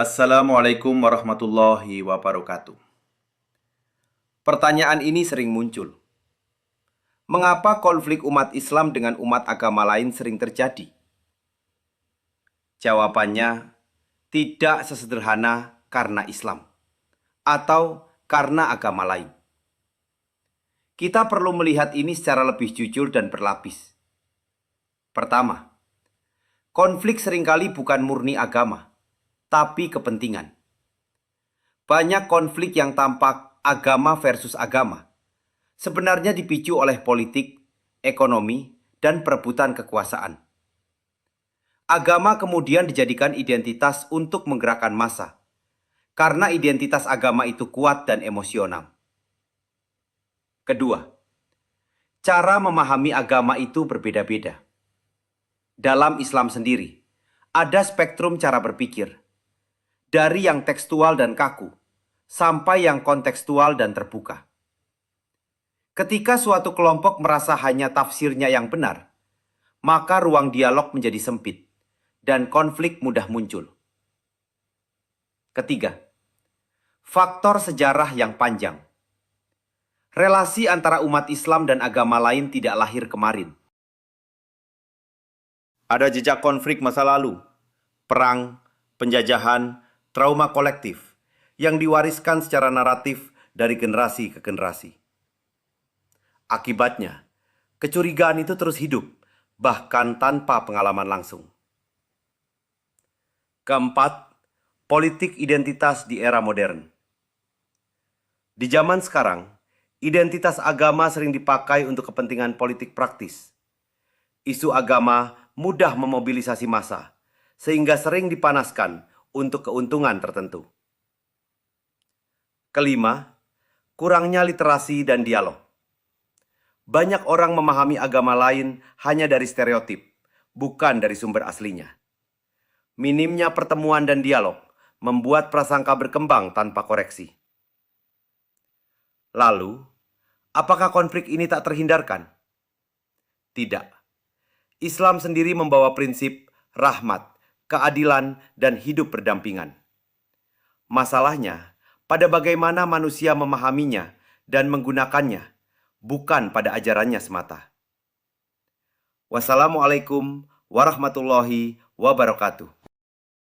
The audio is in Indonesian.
Assalamualaikum warahmatullahi wabarakatuh. Pertanyaan ini sering muncul. Mengapa konflik umat Islam dengan umat agama lain sering terjadi? Jawabannya, tidak sesederhana karena Islam atau karena agama lain. Kita perlu melihat ini secara lebih jujur dan berlapis. Pertama, konflik seringkali bukan murni agama, tapi kepentingan. Banyak konflik yang tampak agama versus agama sebenarnya dipicu oleh politik, ekonomi, dan perebutan kekuasaan. Agama kemudian dijadikan identitas untuk menggerakkan massa, karena identitas agama itu kuat dan emosional. Kedua, cara memahami agama itu berbeda-beda. Dalam Islam sendiri, ada spektrum cara berpikir, dari yang tekstual dan kaku, sampai yang kontekstual dan terbuka. Ketika suatu kelompok merasa hanya tafsirnya yang benar, maka ruang dialog menjadi sempit, dan konflik mudah muncul. Ketiga, faktor sejarah yang panjang. Relasi antara umat Islam dan agama lain tidak lahir kemarin. Ada jejak konflik masa lalu, perang, penjajahan, trauma kolektif, yang diwariskan secara naratif dari generasi ke generasi. Akibatnya, kecurigaan itu terus hidup, bahkan tanpa pengalaman langsung. Keempat, politik identitas di era modern. Di zaman sekarang, identitas agama sering dipakai untuk kepentingan politik praktis. Isu agama mudah memobilisasi massa, sehingga sering dipanaskan untuk keuntungan tertentu. Kelima, kurangnya literasi dan dialog. Banyak orang memahami agama lain hanya dari stereotip, bukan dari sumber aslinya. Minimnya pertemuan dan dialog membuat prasangka berkembang tanpa koreksi. Lalu, apakah konflik ini tak terhindarkan? Tidak. Islam sendiri membawa prinsip rahmat, keadilan, dan hidup berdampingan. Masalahnya, pada bagaimana manusia memahaminya dan menggunakannya, bukan pada ajarannya semata. Wassalamualaikum warahmatullahi wabarakatuh.